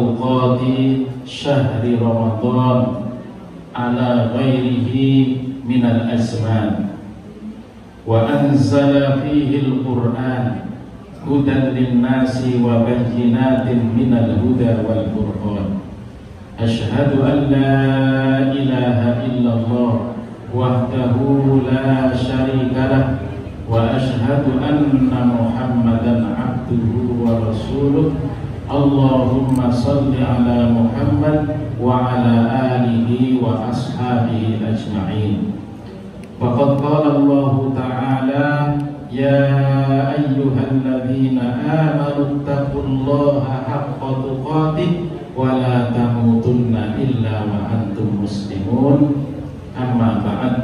أوقات شهر رمضان على غيره من الأزمان وأنزل فيه القرآن هدى للناس وبينات من الهدى والفرقان أشهد أن لا إله إلا الله وحده لا شريك له وأشهد أن محمدا عبده ورسوله اللهم صل على محمد وعلى آله وأصحابه أجمعين فقد قال الله تعالى يا أيها الذين آمنوا اتقوا الله حق تقاته ولا تموتن إلا وأنتم مسلمون أما بعد.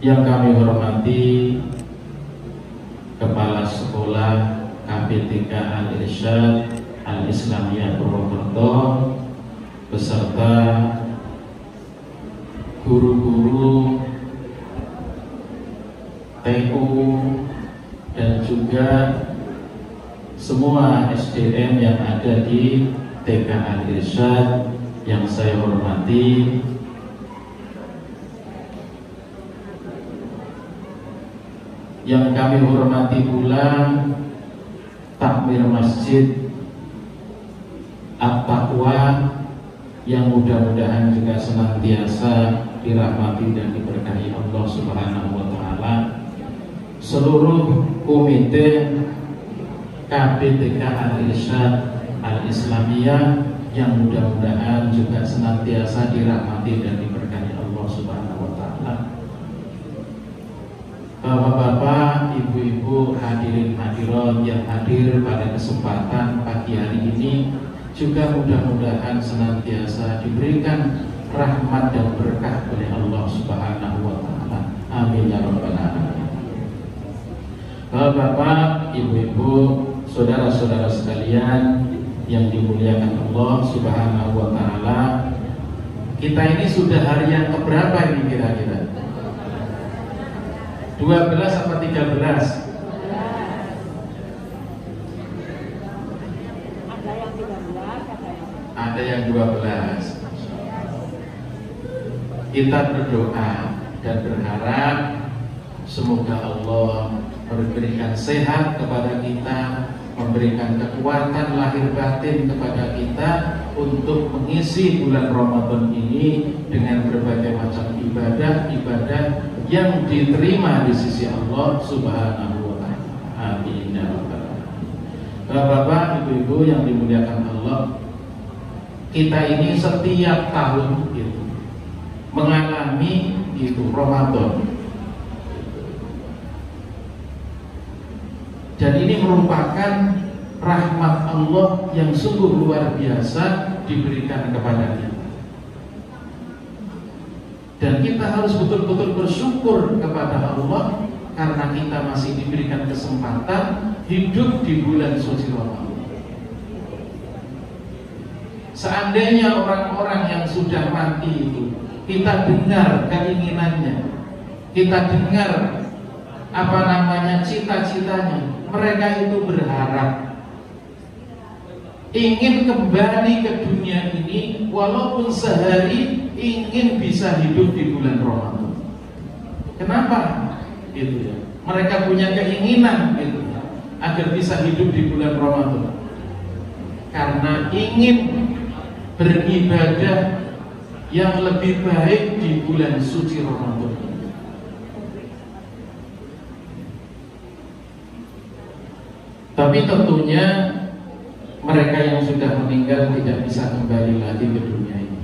Yang kami hormati Kepala Sekolah KP3 Al-Irsyad Al-Islamiyah Purwokerto beserta guru-guru TU dan juga semua SDM yang ada di TK Al-Irsyad yang saya hormati, yang kami hormati pula takmir masjid At-Taqwa yang mudah-mudahan juga senantiasa dirahmati dan diberkahi Allah Subhanahu wa taala, seluruh komite KP3 Al-Irsyad Al-Islamiyah yang mudah-mudahan juga senantiasa dirahmati dan diberkahi Allah Subhanahu wa taala. Bapak-bapak, ibu-ibu, hadirin hadirat yang hadir pada kesempatan pagi hari ini juga mudah-mudahan senantiasa diberikan rahmat dan berkah oleh Allah Subhanahu wa taala. Amin ya rabbal alamin. Bapak, ibu-ibu, saudara-saudara sekalian yang dimuliakan Allah Subhanahu wa taala, kita ini sudah hari yang keberapa ini kira-kira? 12 atau 13? Ada yang 12. Kita berdoa dan berharap semoga Allah memberikan sehat kepada kita, memberikan kekuatan lahir batin kepada kita untuk mengisi bulan Ramadan ini dengan berbagai macam ibadah yang diterima di sisi Allah Subhanahu wa taala. Amin ya rabbal alamin. Bapak, ibu-ibu yang dimuliakan Allah, kita ini setiap tahun itu mengalami itu Ramadan. Dan ini merupakan rahmat Allah yang sungguh luar biasa diberikan kepada kita. Dan kita harus betul-betul bersyukur kepada Allah karena kita masih diberikan kesempatan hidup di bulan suci Ramadan. Seandainya orang-orang yang sudah mati itu kita dengar keinginannya, kita dengar cita-citanya, mereka itu berharap ingin kembali ke dunia ini walaupun sehari, ingin bisa hidup di bulan Ramadan. Kenapa? Gitu ya. Mereka punya keinginan gitu ya, agar bisa hidup di bulan Ramadan. Karena ingin beribadah yang lebih baik di bulan suci Ramadan. Tapi tentunya mereka yang sudah meninggal tidak bisa kembali lagi ke dunia ini.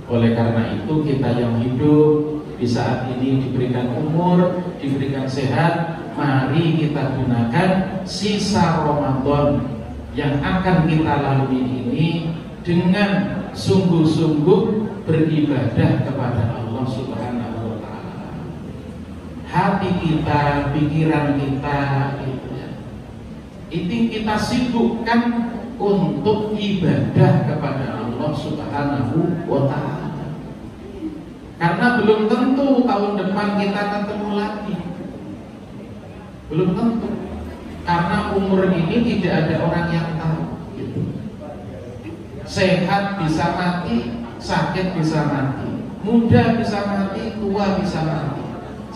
Oleh karena itu kita yang hidup di saat ini diberikan umur, diberikan sehat, mari kita gunakan sisa Ramadan yang akan kita lalui ini dengan sungguh-sungguh beribadah kepada Allah Subhanahu wa taala. Hati kita, pikiran kita itu kita sibukkan untuk ibadah kepada Allah Subhanahu wa ta'ala. Karena belum tentu tahun depan kita ketemu lagi. Belum tentu. Karena umur ini tidak ada orang yang tahu gitu. Sehat bisa mati, sakit bisa mati, muda bisa mati, tua bisa mati.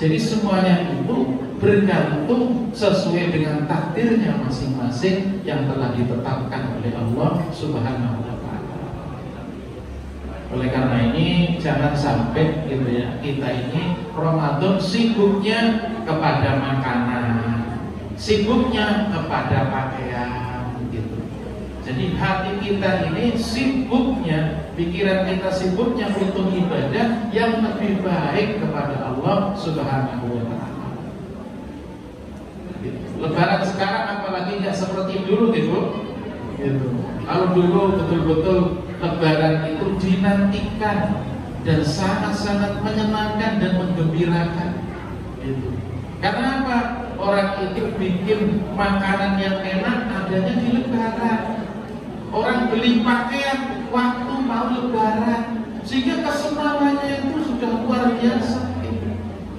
Jadi semuanya itu bergantung sesuai dengan takdirnya masing-masing yang telah ditetapkan oleh Allah Subhanahu wa Ta'ala. Oleh karena ini jangan sampai gitu ya, kita ini Ramadan sibuknya kepada makanan, sibuknya kepada pakaian gitu. Jadi hati kita ini sibuknya, pikiran kita sibuknya untuk ibadah yang lebih baik kepada Allah Subhanahu wa Ta'ala. Lebaran sekarang apalagi nggak seperti dulu gitu. Kalau dulu betul-betul Lebaran itu dinantikan dan sangat-sangat menyenangkan dan menggembirakan. Gitu. Karena apa? Orang itu bikin makanan yang enak adanya di Lebaran. Orang beli pakaian waktu mau Lebaran, sehingga kesenangannya itu sudah luar biasa.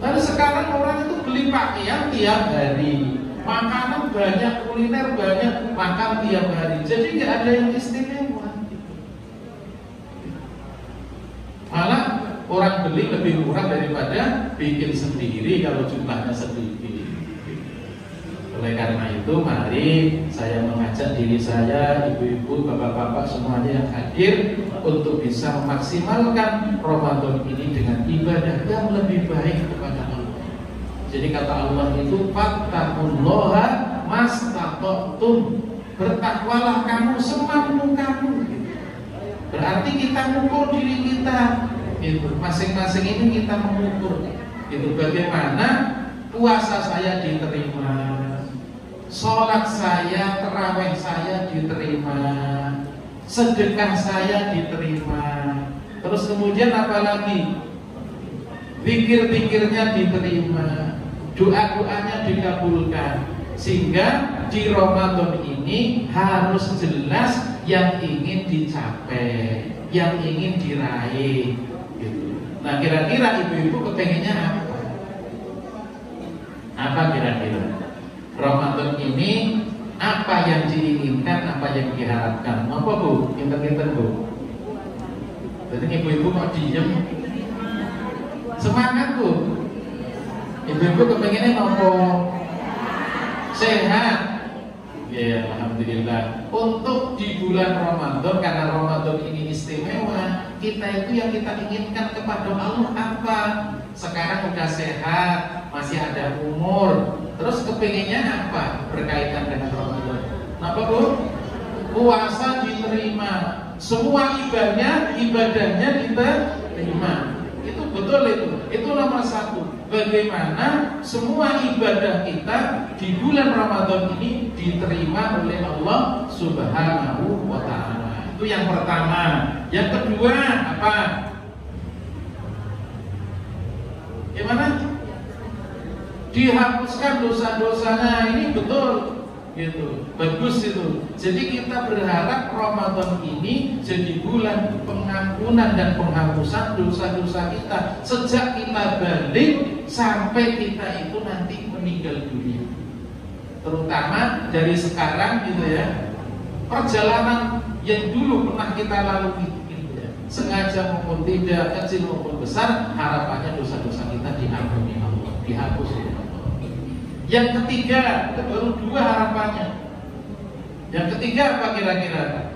Lalu sekarang orang itu beli pakaian tiap hari. Makanan banyak, kuliner banyak, makan tiap hari. Jadi nggak ada yang istimewa. Malah orang beli lebih murah daripada bikin sendiri kalau jumlahnya sedikit. Oleh karena itu, mari saya mengajak diri saya, ibu-ibu, bapak-bapak semuanya yang hadir untuk bisa memaksimalkan Ramadan ini dengan ibadah yang lebih baik kepada Allah. Jadi kata Allah itu fattaqullaha mastata'tum, bertakwalah kamu semampu kamu. Berarti kita mengukur diri kita, itu masing-masing ini kita mengukur, itu bagaimana puasa saya diterima, sholat saya, tarawih saya diterima, sedekah saya diterima, terus kemudian apa lagi? Pikir-pikirnya diterima, doa-doanya dikabulkan. Sehingga di Ramadan ini harus jelas yang ingin dicapai, yang ingin diraih gitu. Nah kira-kira ibu-ibu kepengennya apa? Apa kira-kira? Ramadan ini apa yang diinginkan, apa yang diharapkan? Apa Bu? Pinter-pinter Bu. Jadi ibu-ibu mau diem? Semangat Bu. Ibu-ibu kepengennya apa? Sehat. Ya, alhamdulillah. Untuk di bulan Ramadan, karena Ramadan ini istimewa, kita itu yang kita inginkan kepada Allah apa? Sekarang udah sehat, masih ada umur, terus kepengennya apa berkaitan dengan Ramadan? Kenapa Bu? Puasa diterima, semua ibadahnya diterima. Itu betul itu nomor satu. Bagaimana semua ibadah kita di bulan Ramadan ini diterima oleh Allah Subhanahu wa Ta'ala. Itu yang pertama. Yang kedua apa? Gimana? Dihapuskan dosa-dosanya, ini betul gitu, bagus itu. Jadi kita berharap Ramadan ini jadi bulan pengampunan dan penghapusan dosa-dosa kita sejak kita balik sampai kita itu nanti meninggal dunia. Terutama dari sekarang gitu ya, perjalanan yang dulu pernah kita lalui gitu ya, sengaja maupun tidak, kecil maupun besar, harapannya dosa-dosa kita diampuni Allah, dihapus oleh Allah. Yang ketiga, itu baru dua harapannya. Yang ketiga apa kira-kira?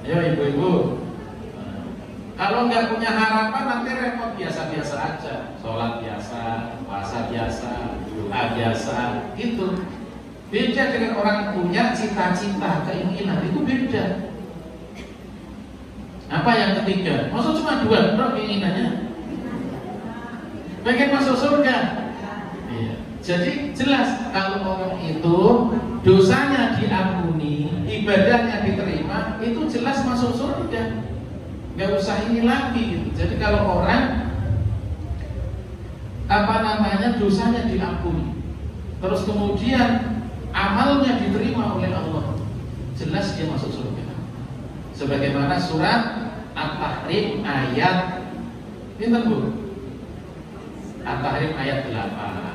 Ayo ibu-ibu. Kalau nggak punya harapan nanti repot, biasa-biasa aja. Sholat biasa, puasa biasa, doa biasa, gitu. Beda dengan orang punya cita-cita, keinginan, itu beda. Apa yang ketiga? Maksud cuma dua, bro, keinginannya. Pengen masuk surga. Iya. Jadi jelas kalau orang itu dosanya diampuni, ibadahnya diterima, itu jelas masuk surga. Gak usah ini lagi gitu. Jadi kalau orang dosanya diampuni, terus kemudian amalnya diterima oleh Allah, jelas dia masuk surga. Sebagaimana surat At-Tahrim ayat ini Bu. At-Tahrim ayat 8.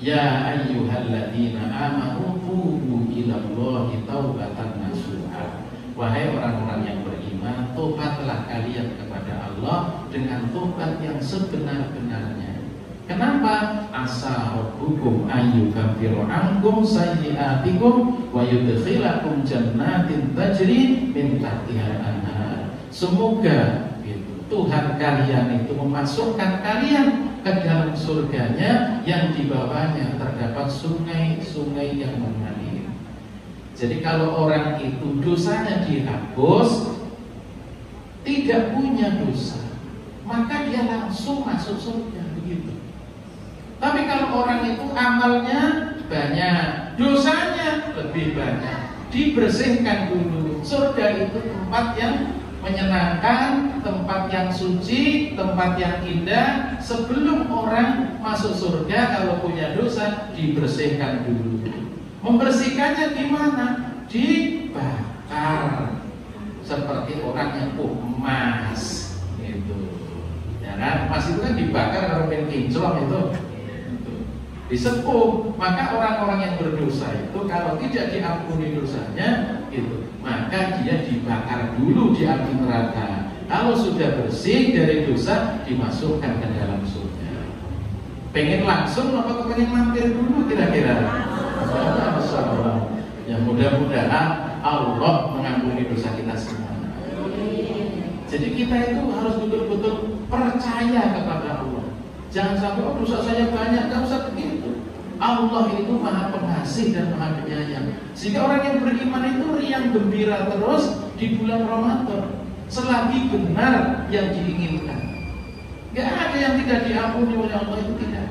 Ya ayyuhalladzina amanu tubu ilallahi taubatan nasuha. Wahai orang-orang yang beriman, tobatlah kalian kepada Allah dengan tobat yang sebenar-benarnya. Kenapa? Asa rabbukum ayyukaffiru ankum sayyi'atikum wa yudkhilakum jannatin tajri min tahtihal anhar. Semoga Tuhan kalian itu memasukkan kalian ke dalam surganya yang di bawahnya terdapat sungai-sungai yang mengalir. Jadi kalau orang itu dosanya dihapus, tidak punya dosa, maka dia langsung masuk surga, begitu. Tapi kalau orang itu amalnya banyak, dosanya lebih banyak, dibersihkan dulu. Surga itu tempat yang menyenangkan, tempat yang suci, tempat yang indah. Sebelum orang masuk surga, kalau punya dosa, dibersihkan dulu. Membersihkannya di mana? Dibakar. Seperti orang yang emas, gitu. Ya kan? Emas itu kan dibakar kalau pengen kinclong itu. Disepung. Maka orang-orang yang berdosa itu kalau tidak diampuni dosanya, gitu, maka dia dibakar dulu di api neraka. Kalau sudah bersih dari dosa, dimasukkan ke dalam surga. Pengen langsung apa pengen mampir dulu kira-kira? Ya mudah-mudahan Allah mengampuni dosa kita semua. Jadi kita itu harus betul-betul percaya kepada Allah. Jangan sampai dosa saya banyak, gak usah begitu. Allah itu maha pengasih dan maha penyayang. Sehingga orang yang beriman itu riang gembira terus di bulan Ramadan, selagi benar yang diinginkan. Gak ada yang tidak diampuni oleh Allah, itu tidak.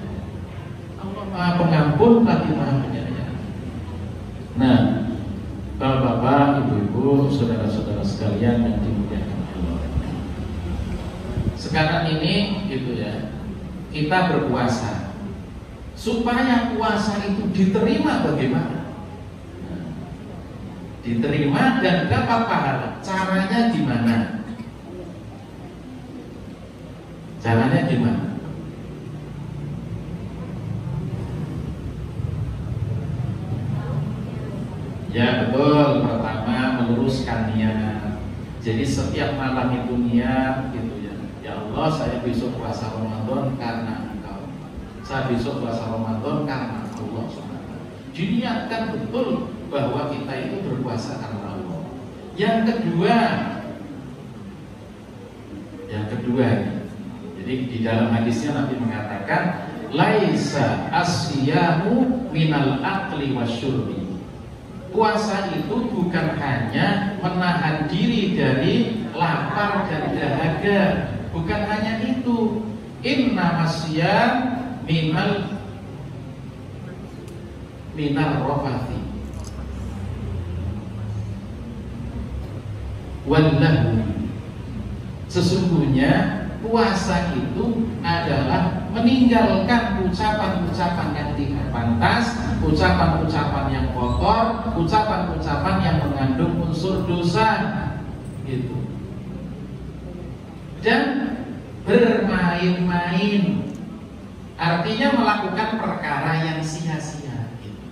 Allah maha pengampun lagi maha penyayang. Nah, bapak-bapak, ibu-ibu, saudara-saudara sekalian yang dimuliakan Allah, sekarang ini gitu ya, kita berpuasa. Supaya puasa itu diterima bagaimana? Nah, diterima dan dapat pahala. Caranya gimana? Caranya gimana? Ya betul, pertama meluruskan niat. Jadi setiap malam itu niat gitu ya. Ya Allah, saya besok puasa Ramadan karena saya besok puasa Ramadan karena Allah SWT. Diniatkan betul bahwa kita itu berpuasa karena Allah. Yang kedua, jadi di dalam hadisnya Nabi mengatakan, laisa asyamu minal akli wasyurbi. Puasa itu bukan hanya menahan diri dari lapar dan dahaga, bukan hanya itu. Inna masyam minal rafati wallahu. Sesungguhnya puasa itu adalah meninggalkan ucapan-ucapan yang tidak pantas, ucapan-ucapan yang kotor, ucapan-ucapan yang mengandung unsur dosa, gitu. Dan bermain-main, artinya melakukan perkara yang sia-sia, gitu.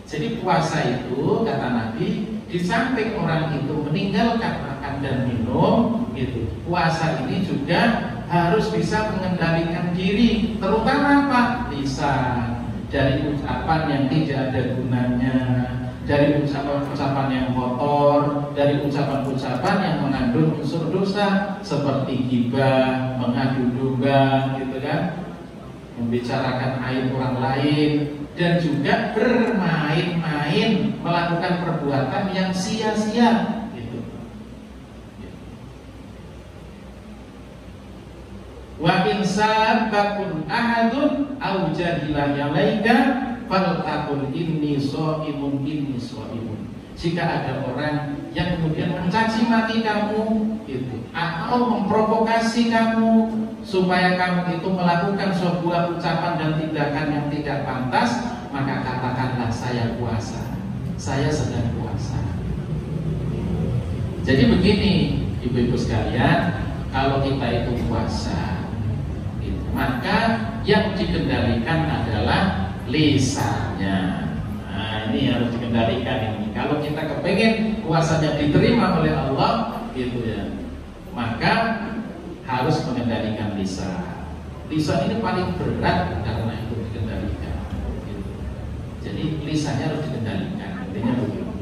Jadi puasa itu kata Nabi, di samping orang itu meninggalkan makan dan minum, gitu, puasa ini juga harus bisa mengendalikan diri, terutama apa? Lisan, dari ucapan yang tidak ada gunanya, dari ucapan-ucapan yang kotor, dari ucapan-ucapan yang mengandung unsur dosa seperti ghibah, mengadu domba, gitu kan, membicarakan aib orang lain, dan juga bermain-main, melakukan perbuatan yang sia-sia, gitu. Wa in sabakun ahadun au jahila yalaika faltaqul inni shaimun inni shaimun. Jika ada orang yang kemudian mencaci maki kamu, gitu, atau memprovokasi kamu supaya kamu itu melakukan sebuah ucapan dan tindakan yang tidak pantas, maka katakanlah saya puasa, saya sedang puasa. Jadi begini, ibu-ibu sekalian, kalau kita itu puasa, gitu, maka yang dikendalikan adalah lisannya. Nah, ini harus dikendalikan ini. Kalau kita kepengen puasanya diterima oleh Allah, gitu ya, maka harus mengendalikan lisan. Lisan ini paling berat karena itu dikendalikan. Gitu. Jadi lisannya harus dikendalikan. Intinya begitu.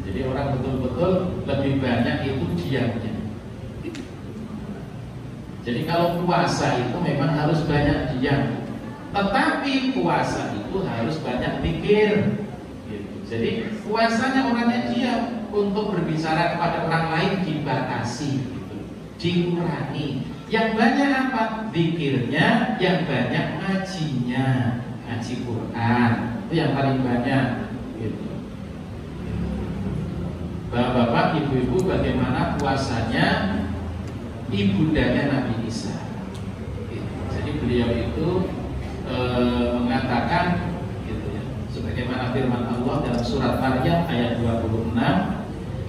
Jadi orang betul-betul lebih banyak itu diamnya. Jadi kalau puasa itu memang harus banyak diam. Tetapi puasa itu harus banyak pikir gitu. Jadi puasanya orangnya diam, untuk berbicara kepada orang lain dibatasi gitu, dikurangi. Yang banyak apa? Zikirnya, yang banyak ngajinya, ngaji Quran. Itu yang paling banyak gitu. Bapak-bapak, ibu-ibu, bagaimana puasanya ibundanya Nabi Isa gitu. Jadi beliau itu mengatakan gitu ya, sebagaimana firman Allah dalam surat Maryam ayat 26,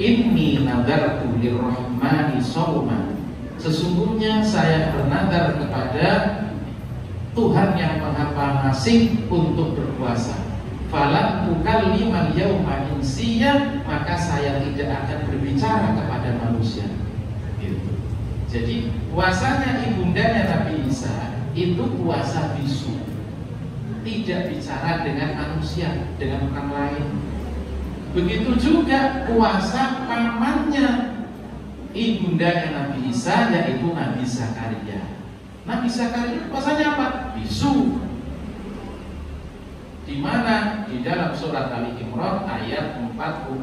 inni nadartu lirrahmani shauman, sesungguhnya saya bernadar kepada Tuhan yang Maha Pengasih untuk berpuasa. Falam ukallimal yauma insiya, maka saya tidak akan berbicara kepada manusia gitu. Jadi puasanya ibundanya Nabi Isa itu puasa bisu, tidak bicara dengan manusia, dengan orang lain. Begitu juga puasa pamannya ibundanya Nabi Isa, yaitu Nabi Zakaria. Nabi Zakaria puasanya apa? Bisu. Di mana? Di dalam surat Ali Imran ayat 41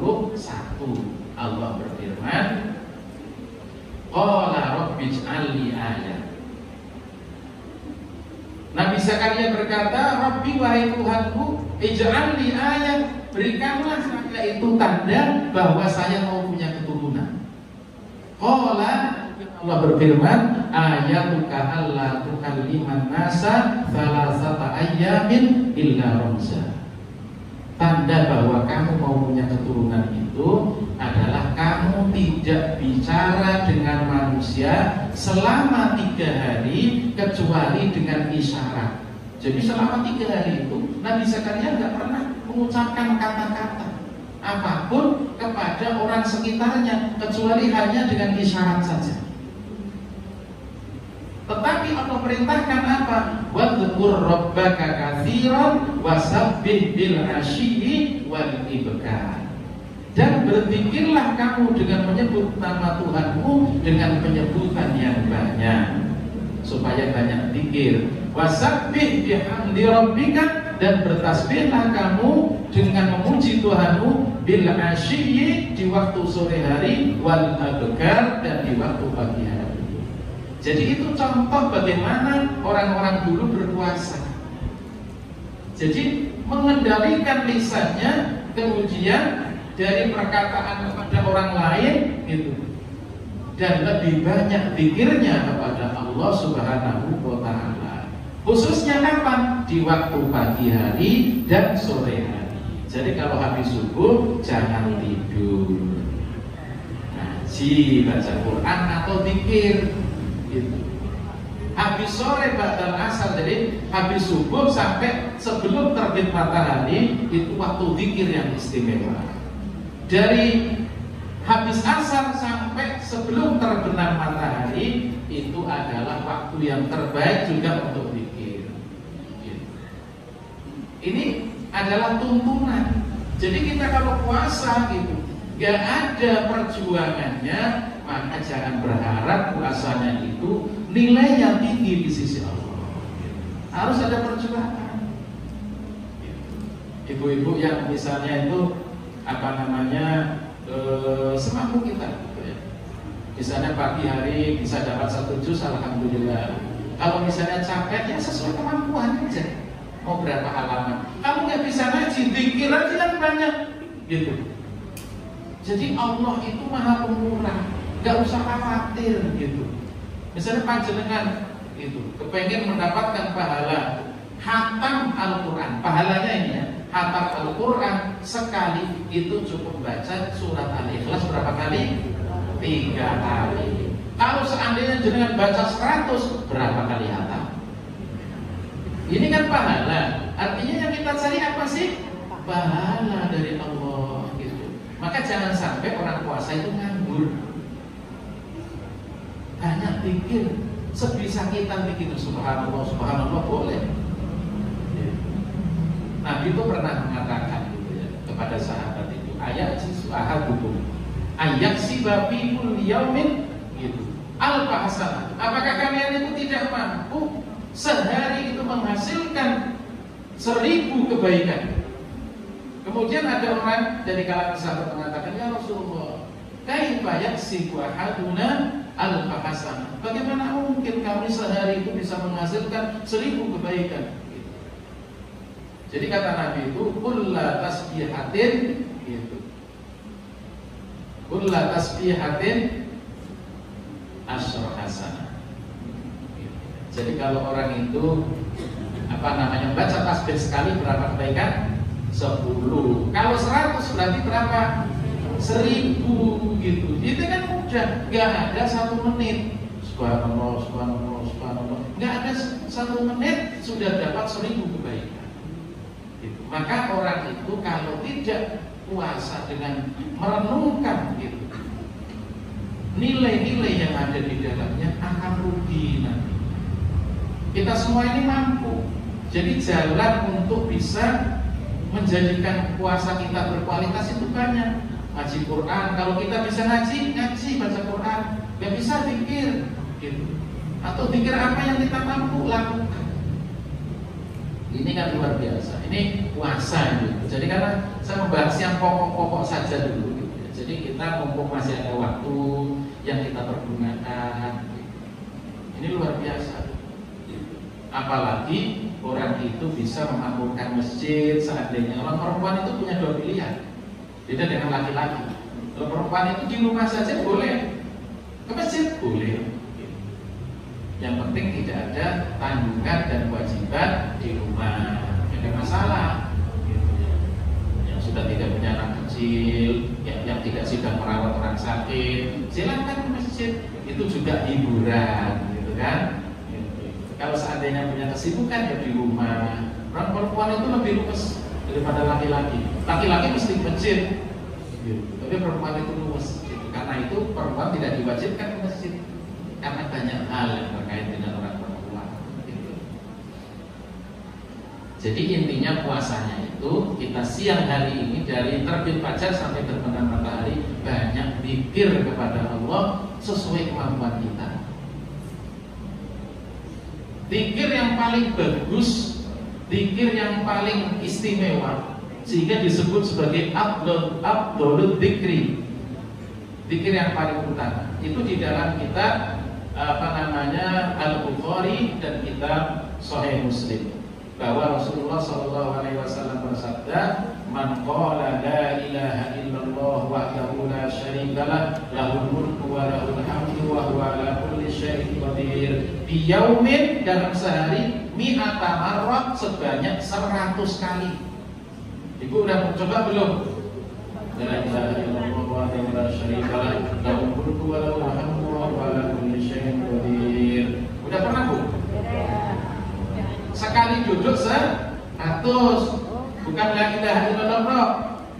Allah berfirman, qala rabbij'alli ayat. Nabi Zakaria berkata, Rabbi, wahai Tuhanku, ij'alli ayat, berikanlah saya itu tanda bahwa saya mau punya keturunan. Qala, Allah berfirman, ayatuka alla tukalliman nasa salasata ayyamin illa ramza. Tanda bahwa kamu mau punya keturunan itu adalah kamu tidak bicara dengan manusia selama 3 hari kecuali dengan isyarat. Jadi selama 3 hari itu Nabi Zakaria nggak pernah mengucapkan kata-kata apapun kepada orang sekitarnya kecuali hanya dengan isyarat saja. Tetapi Allah perintahkan apa? Wadhkur rabbaka katsiran wasabbih bil asyi wal ibkar. Dan berzikirlah kamu dengan menyebut nama Tuhanmu dengan penyebutan yang banyak, supaya banyak zikir. Wasabbih bihamdi rabbika, dan bertasbihlah kamu dengan memuji Tuhanmu bil asyi, di waktu sore hari, wal ibkar, dan di waktu pagi hari. Jadi itu contoh bagaimana orang-orang dulu berpuasa. Jadi mengendalikan lisannya, kemudian dari perkataan kepada orang lain gitu, dan lebih banyak zikirnya kepada Allah Subhanahu wa Ta'ala. Khususnya kapan? Di waktu pagi hari dan sore hari. Jadi kalau habis subuh jangan tidur, ngaji, baca Quran atau zikir gitu. Habis sore ba'dal asar, jadi habis subuh sampai sebelum terbit matahari, itu waktu zikir yang istimewa. Dari habis asar sampai sebelum terbenam matahari, itu adalah waktu yang terbaik juga untuk zikir gitu. Ini adalah tuntunan. Jadi kita kalau puasa gitu, gak ada perjuangannya, maka jangan berharap puasanya itu nilai yang tinggi di sisi Allah. Harus ada perjuangan. Ibu-ibu yang misalnya itu semampu kita gitu ya. Misalnya pagi hari bisa dapat 1 juz, alhamdulillah. Kalau misalnya capek, ya sesuai kemampuan aja. Mau berapa halaman? Kamu nggak bisa ngaji, zikir aja yang banyak gitu. Jadi Allah itu Maha Pemurah, nggak usah khawatir gitu. Misalnya panjenengan itu kepengen mendapatkan pahala khatam Al-Quran, pahalanya ini ya, khatam Al-Quran sekali itu cukup baca surat Al-Ikhlas berapa kali? 3 kali. Kalau seandainya jenengan baca 100, berapa kali khatam? Ini kan pahala. Artinya yang kita cari apa sih? Pahala dari Allah gitu. Maka jangan sampai orang puasa itu nganggur. Hanya pikir, sebisa kita bikin subhanallah, subhanallah boleh. Nabi itu pernah mengatakan gitu ya, kepada sahabat itu, ayat ahadukum ayaksiba fi kulli yaumin gitu. Alfa hasanah. Apakah kalian itu tidak mampu sehari itu menghasilkan 1000 kebaikan? Kemudian ada orang dari kalangan sahabat mengatakan, ya Rasulullah, kaifa yaksibu ahaduna alfa hasanah? Bagaimana mungkin kami sehari itu bisa menghasilkan 1000 kebaikan? Jadi kata Nabi itu kulla tasbihatin gitu. Kulla tasbihatin asyra hasanah. Jadi kalau orang itu baca tasbih sekali berapa kebaikan? 10. Kalau 100 berarti berapa? 1000 gitu. Itu kan mudah, enggak ada 1 menit. Subhanallah, subhanallah, subhanallah. Enggak ada 1 menit sudah dapat 1000 kebaikan. Maka orang itu kalau tidak puasa dengan merenungkan gitu, nilai-nilai yang ada di dalamnya akan rugi nanti. Kita semua ini mampu. Jadi jalan untuk bisa menjadikan puasa kita berkualitas itu banyak. Ngaji Quran, kalau kita bisa ngaji baca Quran. Gak bisa zikir gitu. Atau zikir apa yang kita mampu lakukan. Ini kan luar biasa. Ini puasa gitu. Jadi karena saya membahas yang pokok-pokok saja dulu gitu. Jadi kita mumpung masih ada waktu yang kita pergunakan gitu. Ini luar biasa gitu. Apalagi orang itu bisa memakmurkan masjid seandainya. Orang perempuan itu punya 2 pilihan. Beda dengan laki-laki. Kalau perempuan itu di rumah saja boleh, ke masjid boleh. Yang penting tidak ada tanggungan dan kewajiban di rumah. Tidak ada masalah. Yang sudah tidak punya anak kecil, yang tidak sedang merawat orang sakit, silakan ke masjid. Itu juga hiburan, gitu kan? Kalau seandainya punya kesibukan ya di rumah. Orang perempuan itu lebih luas daripada laki-laki. Laki-laki mesti ke masjid, tapi perempuan itu luas. Karena itu perempuan tidak diwajibkan ke masjid. Karena banyak hal yang terkait dengan orang perempuan gitu. Jadi intinya puasanya itu kita siang hari ini dari terbit fajar sampai terbenam matahari banyak zikir kepada Allah sesuai kemampuan kita. Zikir yang paling bagus, zikir yang paling istimewa, sehingga disebut sebagai afdhalul dzikri. Zikir yang paling utama itu di dalam kitab Al-Bukhari dan kitab Sahih Muslim, bahwa Rasulullah SAW bersabda, "Man qala la ilaha illallah wahdahu la syarika lah, lahul mulku wa lahul hamdu wa huwa ala kulli syai'in qadir." Di yaumin, dalam sehari, mi'ata marrah, sebanyak 100 kali. Ibu udah coba belum? La ilaha illallah wahdahu la syarika lah, lahul mulku wa lahul hamdu wa huwa ala kulli syai'in qadir. Udah pernah, Bu? Sekali duduk 100. Bukan la ilaha illallah,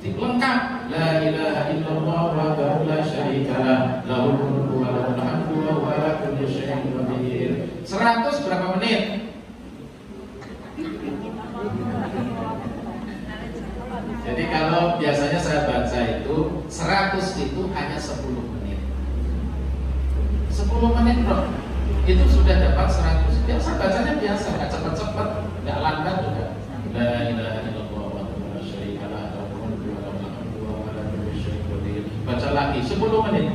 lengkap. La ilaha illallah wahdahu la syarika lah, lahul mulku wa lahul hamdu wa huwa ala kulli syai'in qadir. 100 berapa menit? Jadi kalau biasanya saya baca itu 100 itu hanya 10 menit. 10 menit bro, itu sudah dapat 100. Biasa bacanya biasa, nggak cepat-cepat, nggak lambat juga. La ilaha illallah wahdahu la syarika lah, lahul mulku wa lahul hamdu wa huwa ala kulli syai'in qadir. Baca lagi 10 menit.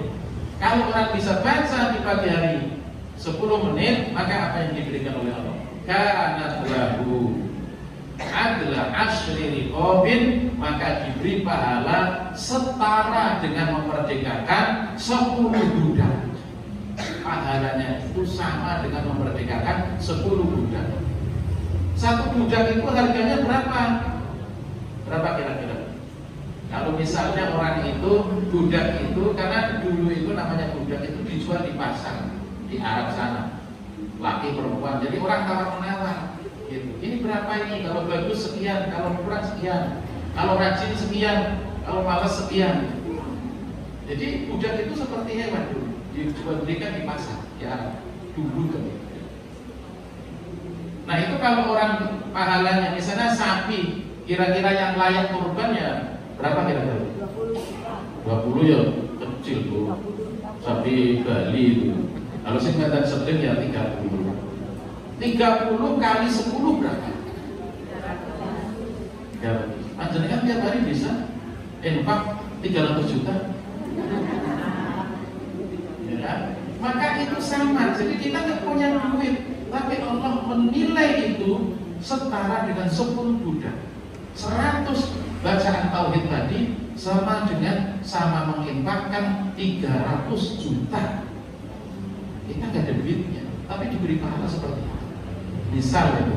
Kalau orang bisa baca di pagi hari 10 menit, maka apa yang diberikan oleh Allah? Kanat lahu adla asyri riqabin, maka diberi pahala setara dengan memerdekakan 10 budak. Pahalanya itu sama dengan memerdekakan 10 budak. Satu budak itu harganya berapa? Berapa kira-kira? Kalau misalnya orang itu, budak itu, karena dulu itu namanya budak itu dijual di pasar di Arab sana, laki perempuan. Jadi orang tawar menawar. Gitu. Ini berapa ini? Kalau bagus sekian, kalau kurang sekian, kalau rajin sekian, kalau malas sekian. Jadi budak itu seperti hewan dulu, dijual belikan di pasar, ya dulu kan. Nah itu kalau orang pahalanya, misalnya sapi, kira-kira yang layak kurban ya berapa kira-kira? 20 ya kecil tuh, sapi Bali itu. Kalau sih nggak sedang ya 30. 30 kali 10 berapa? Ya, kan tiap hari bisa infak 300 juta. Ya kan? Maka itu sama. Jadi kita nggak punya duit, tapi Allah menilai itu setara dengan 10 budak. 100 bacaan tauhid tadi sama dengan sama menginfakkan 300 juta. Kita nggak ada duitnya, tapi diberi pahala seperti itu. Misal itu.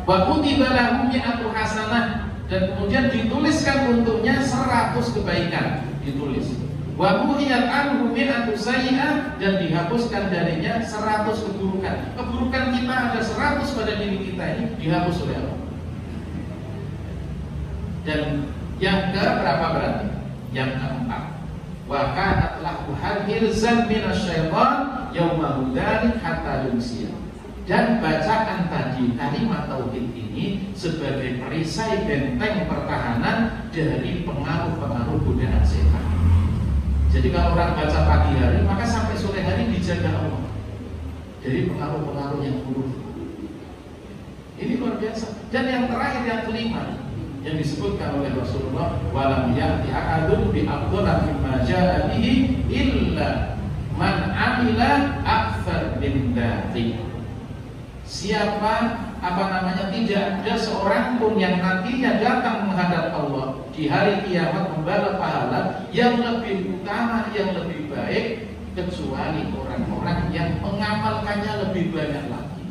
Wa kutiba lahu mi'atu hasanah, dan kemudian dituliskan untuknya 100 kebaikan, ditulis. Wa muhiyat anhu mi'atu sayyi'ah, dan dihapuskan darinya 100 keburukan. Keburukan kita ada 100 pada diri kita ini dihapus oleh Allah. Dan yang berapa berarti? Yang keempat. Wa kanat lahu hirzan minasyaitan yauma hudani hatta yumsiya. Dan bacaan tadi kalimat tauhid ini sebagai perisai benteng pertahanan dari pengaruh-pengaruh godaan setan. Jadi kalau orang baca pagi hari, maka sampai sore hari dijaga Allah dari pengaruh-pengaruh yang buruk. Ini luar biasa. Dan yang terakhir, yang kelima, yang disebutkan oleh Rasulullah, walam ya'ti ahadun bi afdhala mimma jaa'a bihi illa man 'amila aktsar min dzalik. Siapa tidak ada seorang pun yang nantinya datang menghadap Allah di hari kiamat membawa pahala yang lebih utama, yang lebih baik, kecuali orang-orang yang mengamalkannya lebih banyak lagi.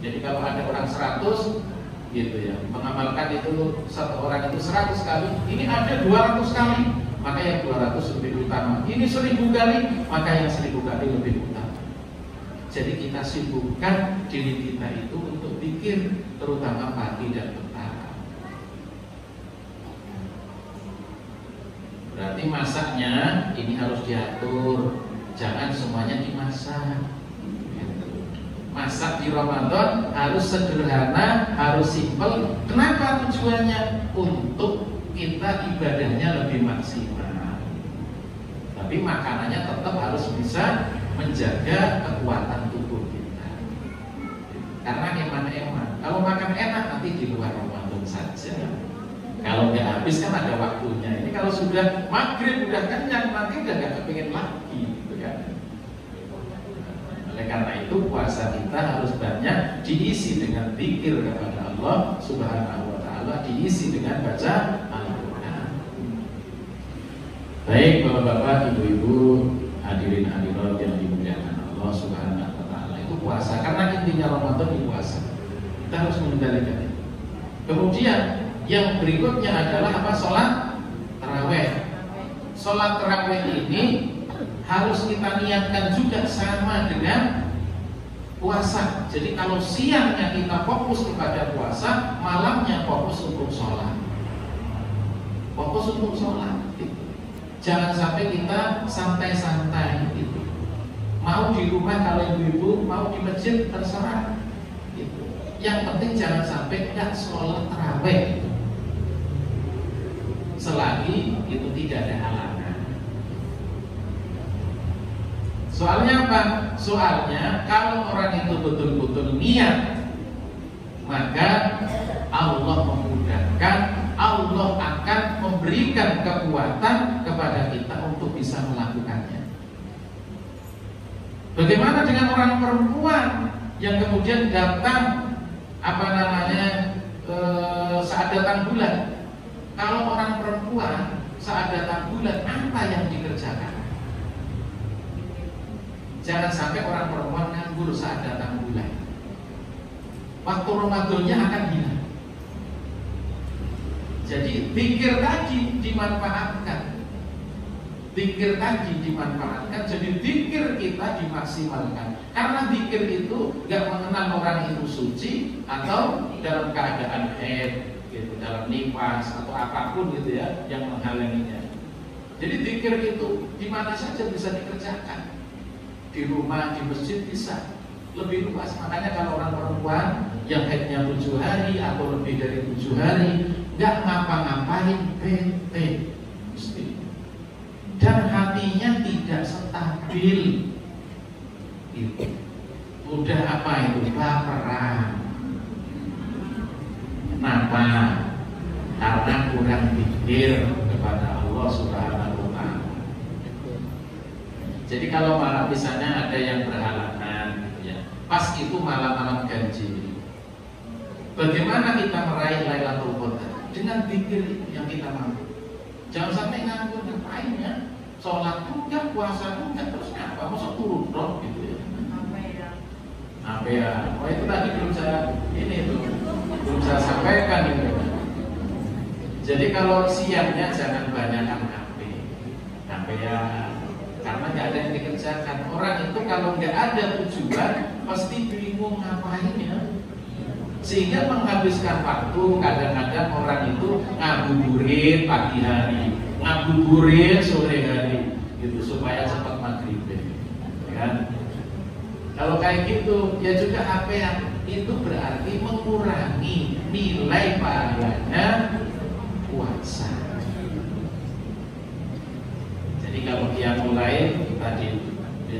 Jadi kalau ada orang 100 gitu ya, mengamalkan itu satu orang itu 100 kali, ini ada 200 kali, maka yang 200 lebih utama. Ini 1000 kali, maka yang 1000 kali lebih utama. Jadi kita sibukkan diri kita itu untuk pikir, terutama pagi dan petang. Berarti masaknya ini harus diatur, jangan semuanya dimasak. Masak di Ramadan harus sederhana, harus simpel. Kenapa tujuannya? Untuk kita ibadahnya lebih maksimal. Tapi makanannya tetap harus bisa menjaga kekuatan tubuh kita. Karena eman-eman. Kalau makan enak nanti di luar Ramadan saja. Kalau nggak habis kan ada waktunya. Ini kalau sudah maghrib udah kenyang, nanti udah nggak kepingin lagi, gitu kan? Oleh karena itu puasa kita harus banyak diisi dengan zikir kepada Allah Subhanahu wa taala, diisi dengan baca Al-Qur'an. Baik Bapak-bapak, Ibu-ibu, hadirin hadirat yang dimuliakan Allah Subhanahu wa taala, itu puasa. Karena intinya Ramadan di puasa. Kita harus mengendalikan itu. Kemudian yang berikutnya adalah apa? Sholat tarawih. Sholat tarawih ini harus kita niatkan juga sama dengan puasa. Jadi kalau siangnya kita fokus kepada puasa, malamnya fokus untuk sholat. Fokus untuk sholat. Gitu. Jangan sampai kita santai-santai. Gitu. Mau di rumah kalau ibu-ibu, mau di masjid terserah. Gitu. Yang penting jangan sampai tidak sholat tarawih. Gitu. Selagi itu tidak ada halangan. Soalnya apa? Soalnya kalau orang itu betul-betul niat, maka Allah memudahkan, Allah akan memberikan kekuatan kepada kita untuk bisa melakukannya. Bagaimana dengan orang perempuan yang kemudian datang saat datang bulan? Kalau orang perempuan saat datang bulan, apa yang dikerjakan? Jangan sampai orang perempuan nganggur saat datang bulan. Waktu Ramadannya akan hilang. Jadi pikir tadi dimanfaatkan. Zikir tadi dimanfaatkan, jadi zikir kita dimaksimalkan. Karena zikir itu nggak mengenal orang itu suci atau dalam keadaan haid, gitu, dalam nifas atau apapun gitu ya yang menghalanginya. Jadi zikir itu di mana saja bisa dikerjakan, di rumah, di masjid bisa, lebih luas. Makanya kalau orang perempuan yang haidnya 7 hari atau lebih dari 7 hari nggak ngapa-ngapain, bete mesti. Dan hatinya tidak stabil. Itu udah apa itu? Baperan. Kenapa? Karena kurang pikir kepada Allah Subhanahu wa Ta'ala. Jadi kalau malam misalnya ada yang berhalangan gitu ya, pas itu malam-malam ganjil, bagaimana kita meraih Lailatul Qadar? Dengan pikir yang kita mampu. Jangan sampai nganggur, ngapain ya? Sholat enggak, puasa enggak, terus apa? Masa turun dong gitu ya? Apa ya? Oh itu tadi belum saya belum saya sampaikan gitu. Jadi kalau siangnya jangan banyakkan HP ya, karena nggak ada yang dikerjakan. Orang itu kalau nggak ada tujuan pasti bingung ngapain ya. Sehingga menghabiskan waktu, kadang-kadang orang itu ngabuburit pagi hari, ngabuburit sore hari, gitu supaya cepat maghrib, kan? Kalau kayak gitu, ya juga apa yang itu berarti mengurangi nilai pahalanya puasa. Jadi kalau dia mulai tadi,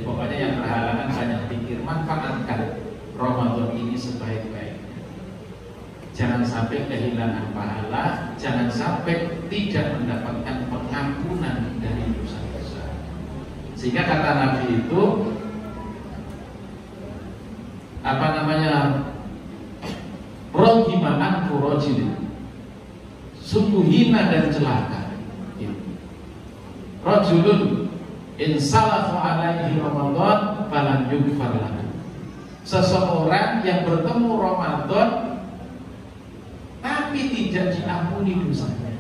pokoknya yang berhalangan banyak pikir, manfaatkan Ramadan ini sebaik-baiknya. Jangan sampai kehilangan pahala, jangan sampai tidak mendapatkan pengampunan dari dosa-dosa. Sehingga kata Nabi itu apa namanya? Rohimah kurojil, sungguh hina dan celaka. Rajulun insalafu alaihi Ramadan falan yughfar lahu. Seseorang yang bertemu Ramadan tapi tidak diampuni dosanya.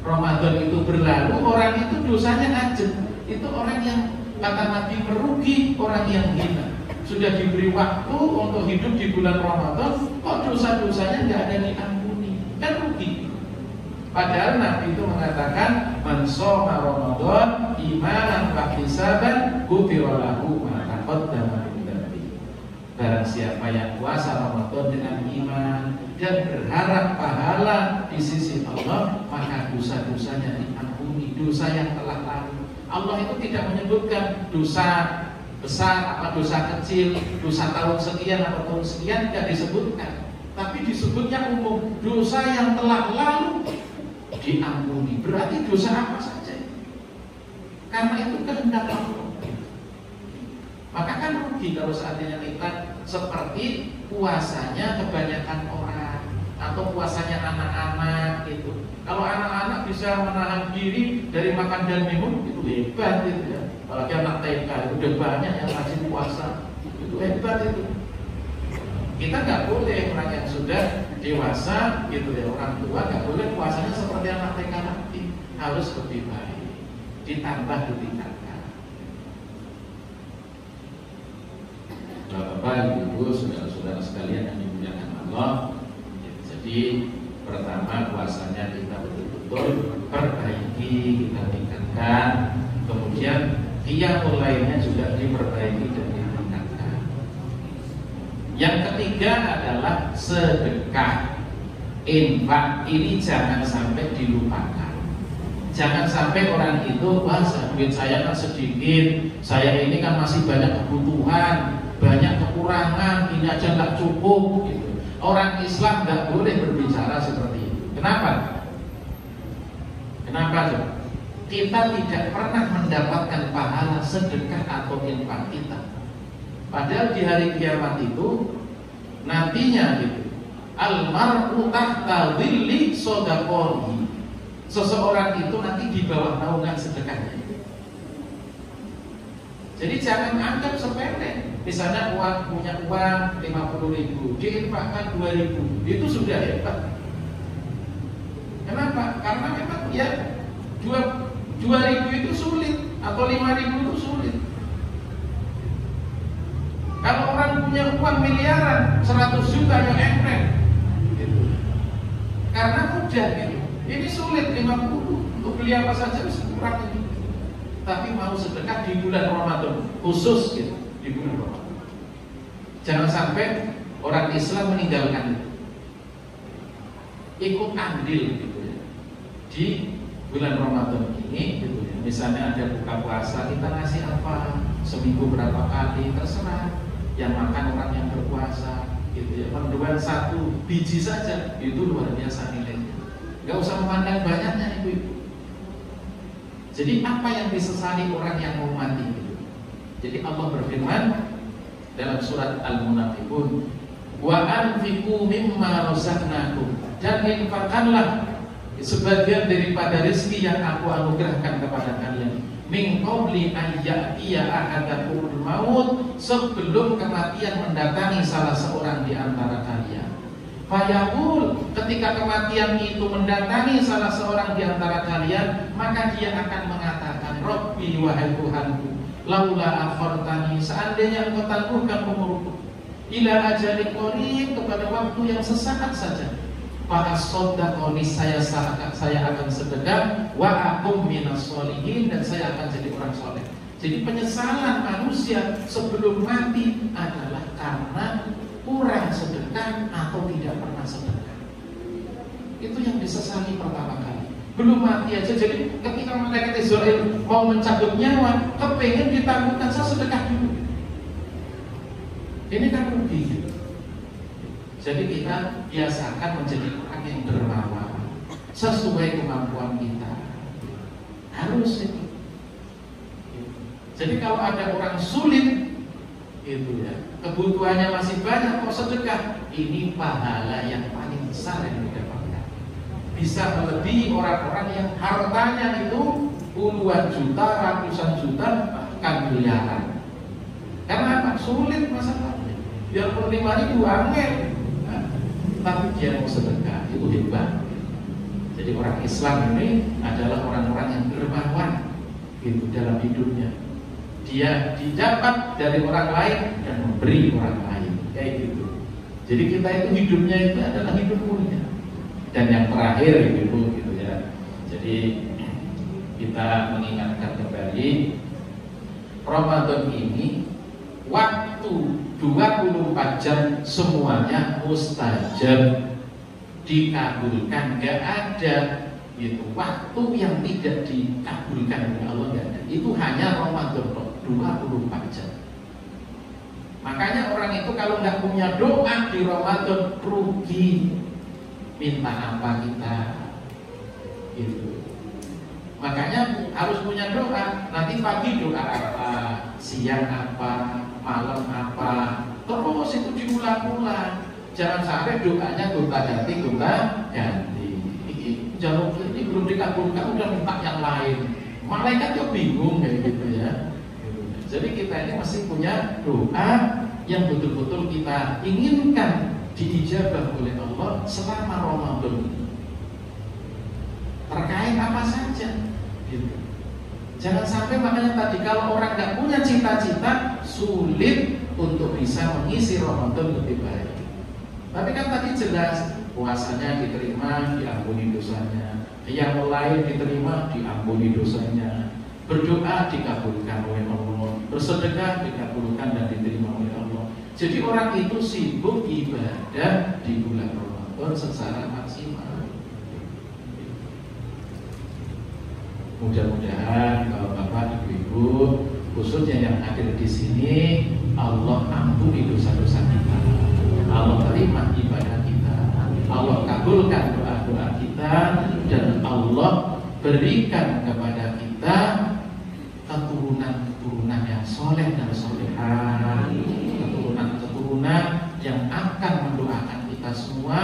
Ramadan itu berlalu, orang itu dosanya ajeb. Itu orang yang kata Nabi merugi, orang yang hina. Sudah diberi waktu untuk hidup di bulan Ramadan, kok dosa-dosanya nggak ada diampuni, kan rugi. Padahal Nabi itu mengatakan, man shoma Ramadan imanan wa ihtisaban ghufira lahu ma taqaddama min dhanbi. Barang siapa yang puasa Ramadan dengan iman dan berharap pahala di sisi Allah, maka dosa-dosanya diampuni, dosa yang telah lalu. Allah itu tidak menyebutkan dosa besar atau dosa kecil, dosa tahun sekian atau tahun sekian, tidak disebutkan. Tapi disebutnya umum, dosa yang telah lalu diampuni. Berarti dosa apa saja? Karena itu kehendak Allah. Maka kan rugi kalau seandainya kita seperti puasanya kebanyakan orang atau puasanya anak-anak gitu. Kalau anak-anak bisa menahan diri dari makan dan minum, itu hebat gitu ya. Apalagi anak TK itu udah banyak yang rajin puasa, itu hebat itu. Kita nggak boleh, orang yang sudah dewasa gitu ya, orang tua nggak boleh puasanya seperti anak TK nanti, harus lebih baik, ditambah ditingkatkan. Bapak, Ibu, saudara-saudara sekalian yang dimuliakan Allah, jadi pertama puasanya kita betul-betul perbaiki, kita tingkatkan, kemudian qiyamul lailnya juga diperbaiki dan ditingkatkan. Yang ketiga adalah sedekah, infak. Ini jangan sampai dilupakan. Jangan sampai orang itu, wah duit saya kan sedikit, saya ini kan masih banyak kebutuhan, banyak kekurangan, ini aja nggak cukup gitu. Orang Islam nggak boleh berbicara seperti itu. Kenapa? Kenapa coba? Kita tidak pernah mendapatkan pahala sedekah atau infak kita. Padahal di hari kiamat itu nantinya gitu, almar'u tahta dhilli shadaqatihi. Seseorang itu nanti di bawah naungan sedekahnya. Jadi jangan anggap sepele. Misalnya punya uang 50.000, diinfakkan 2.000, itu sudah hebat. Kenapa? Karena memang ya 2.000 itu sulit, atau 5.000 itu sulit. Kalau orang punya uang miliaran, 100 juta yang empreng gitu. Karena mudah gitu. Ini sulit 50 untuk beli apa saja bisa kurang ini. Tapi mau sedekah di bulan Ramadan khusus gitu, di bulan Ramadan. Jangan sampai orang Islam meninggalkan itu. Ikut andil gitu ya. Di bulan Ramadan ini gitu ya. Misalnya ada buka puasa, kita ngasih apa? Seminggu berapa kali terserah. Yang makan orang yang berpuasa gitu ya. Mendoan 1 biji saja itu luar biasa nilainya. Gak usah memandang banyaknya ibu-ibu. Jadi apa yang disesali orang yang mau mati gitu. Jadi Allah berfirman dalam surat Al-Munafiqun, wa anfiqu mimma razaqnakum, dan infakkanlah sebagian daripada rezeki yang aku anugerahkan kepada kalian, min qabli an ya'tiya ahadakumul maut, sebelum kematian mendatangi salah seorang di antara kalian. Fayaqul, ketika kematian itu mendatangi salah seorang di antara kalian, maka dia akan mengatakan, Rabbi, wahai Tuhanku, laula akhartani, seandainya engkau tangguhkan umurku, ila ajalin qarib, kepada waktu yang sesaat saja, fa asaddaqani, saya akan sedekah, wa akum minas sholihin, dan saya akan jadi orang soleh. Jadi penyesalan manusia sebelum mati adalah karena kurang sedekah atau tidak pernah sedekah. Itu yang disesali pertama kali. Belum mati aja. Jadi ketika malaikat Israel mau mencabut nyawa, kepengen ditangguhkan, saya sedekah dulu. Ini kan rugi gitu. Jadi kita biasakan menjadi orang yang dermawan sesuai kemampuan kita. Harus itu. Jadi kalau ada orang sulit itu ya, kebutuhannya masih banyak, kok sedekah, ini pahala yang paling besar yang didapatkan. Bisa melebihi orang-orang yang hartanya itu puluhan juta, ratusan juta, bahkan miliaran. Karena apa? Sulit masalahnya. Biarpun 5.000 angel, tapi dia mau sedekah, itu hebat. Jadi orang Islam ini adalah orang-orang yang dermawan gitu dalam hidupnya. Dia didapat dari orang lain dan memberi orang lain, kayak gitu. Jadi kita itu hidupnya itu adalah hidup mulia. Dan yang terakhir itu gitu ya. Jadi kita mengingatkan kembali, Ramadan ini waktu 24 jam semuanya mustajab, dikabulkan, gak ada gitu waktu yang tidak dikabulkan oleh Allah, gak ada. Itu hanya Ramadan 24 jam. Makanya orang itu kalau nggak punya doa di Ramadan rugi. Minta apa kita gitu. Makanya harus punya doa. Nanti pagi doa apa, siang apa, malam apa, terus itu diulang-ulang. Jangan sampai doanya gonta-ganti. Jangan ini belum dikabulkan udah minta yang lain. Malaikat juga bingung kayak gitu ya. Jadi kita ini masih punya doa yang betul-betul kita inginkan diijabah oleh Allah selama Ramadan ini. Terkait apa saja gitu. Jangan sampai makanya tadi kalau orang nggak punya cita-cita, sulit untuk bisa mengisi Ramadan lebih baik. Tapi kan tadi jelas, puasanya diterima, diampuni dosanya, yang lain diterima, diampuni dosanya, berdoa dikabulkan oleh Allah, bersedekah dikabulkan dan diterima oleh Allah. Jadi orang itu sibuk ibadah di bulan Ramadan secara maksimal. Mudah-mudahan bapak-bapak, ibu-ibu, khususnya yang hadir di sini, Allah ampuni dosa-dosa kita, Allah terima ibadah kita, Allah kabulkan doa-doa kita, dan Allah berikan kepada kita keturunan-keturunan yang soleh dan solehah, keturunan-keturunan yang akan mendoakan kita semua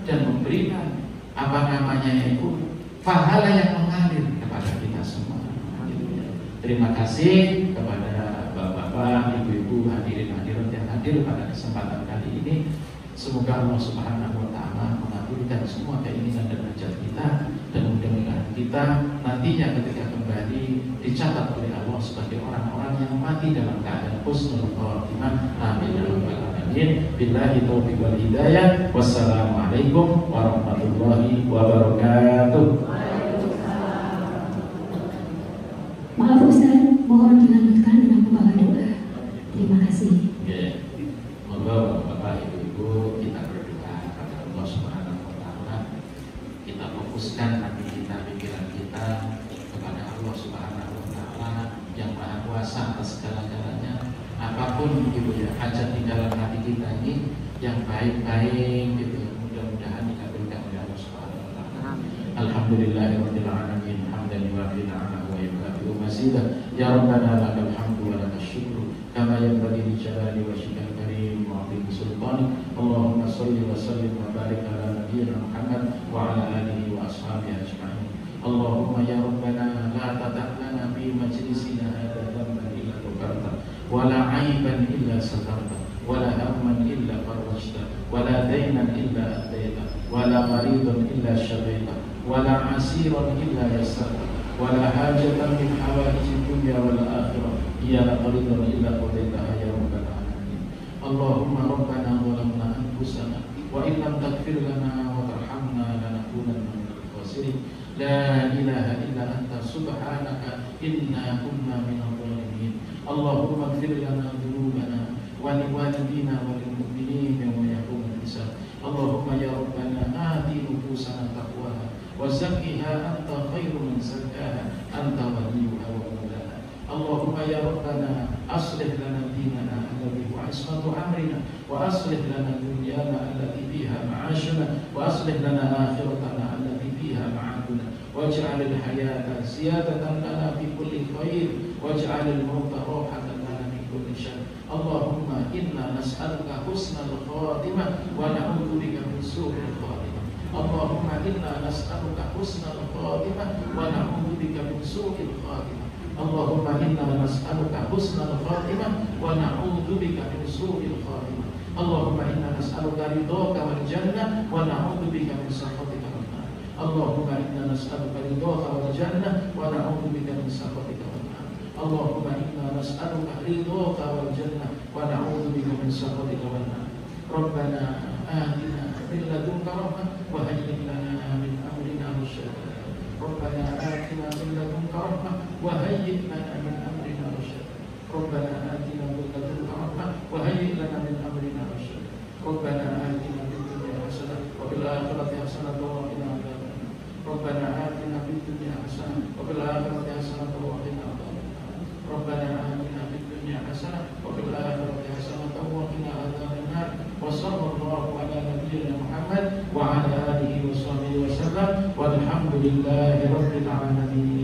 dan memberikan apa namanya itu pahala yang mengalir kepada kita semua. Terima kasih kepada bapak-bapak, ibu-ibu, hadirin-hadirat yang hadir pada kesempatan kali ini. Semoga Allah Subhanahu wa taala mengabulkan semua keinginan dan hajat kita, dan mudah-mudahan kita nantinya ketika kembali dicatat oleh Allah sebagai orang-orang yang mati dalam keadaan husnul khatimah. Amin ya rabbal alamin. Billahi taufiq wal hidayah. Wassalamualaikum warahmatullahi wabarakatuh. Maaf Ustaz, mohon dilanjutkan dengan membawa doa. Terima kasih. Ya, monggo Bapak Ibu kita berdoa kepada Allah Subhanahu wa taala. Kita fokuskan hati kita, pikiran kita kepada Allah Subhanahu wa taala yang Maha Kuasa atas segala-galanya. Apapun gitu ya, hajat di dalam hati kita ini yang baik-baik gitu ya, mudah-mudahan dikabulkan oleh Allah Subhanahu wa taala. Alhamdulillahirabbil alamin, hamdan yuwafi ni'amahu wa yukafi'u mazidah. Ya Rabbana lakal hamdu wa lakal syukru kama yanbaghi li jalali wajhikal karim wa 'azimi sultanik. Allahumma shalli wa sallim wa barik ala nabiyyina Muhammad wa ala alihi wa ashabihi ajma'in. Allahumma ya Rabbana la ta' lana fi majlisina hadza dhanban illa ghafarta wa la 'aiban illa satarta wa la hamman illa farajta wa la daynan illa adayta wa la maridan illa shafaita wa la 'asiran illa yassarta wa la hajatan min hawaijid dunya wal akhirah ya qadiran illa qadaitaha ya rabbal alamin. Allahumma rabbana zalamna anfusana wa in lam taghfir lana wa tarhamna lanakunanna minal khasirin. La ilaha illa anta subhanaka inna kunna minadh dhalimin. Allahumma ighfir lana dhunubana wa liwalidina wa lil mu'minina yawma yaqumul hisab. Allahumma ya rabbana ati nufusana taqwaha wa zakkiha anta khairu man zakkaha anta waliyuha wa mawlaha. Allahumma ya rabbana aslih lana dinana alladhi huwa ismatu amrina wa aslih lana dunyana allati fiha ma'ashuna wa aslih lana akhiratana allati fiha ma'aduna waj'al al-hayata ziyadatan lana fi kulli khair waj'al al-mauta rahatan lana min kulli syarr. Allahumma inna nas'aluka husnal khatimah wa na'udzu bika min su'il khatimah. Allahumma inna nas'aluka husnal khatimah wa na'udzu bika min su'il khatimah. Allahumma inna nas'aluka husnal khatimah wa na'udzu bika min su'il khatimah. Allahumma inna nas'aluka ridhaka wal jannah wa na'udzu bika min sakhatika wan nar. Allahumma inna nas'aluka ridhaka wal jannah wa na'udzu bika min sakhatika wan nar. Allahumma inna nas'aluka ridhaka wal jannah wa na'udzu bika min sakhatika wan nar. Rabbana atina min ladunka rahmah wa hayyi' lana min amrina rasyada. Rabbana atina min ladunka rahmah wa hayyi' lana min amrina rasyada. Rabbana atina min ladunka rahmah wa hayyi' lana min amrina rasyada. Rabbana atina fid dunya hasanah wa fil akhirati hasanah wa qina adzabannar. Rabbana atina fid dunya hasanah wa fil akhirati hasanah wa qina adzabannar. Rabbana atina fid dunya hasanah wa fil akhirati hasanah wa qina adzabannar. Wa sallallahu ala nabiyyina Muhammad wa ala alihi wa sahbihi wa sallam walhamdulillahi rabbil alamin.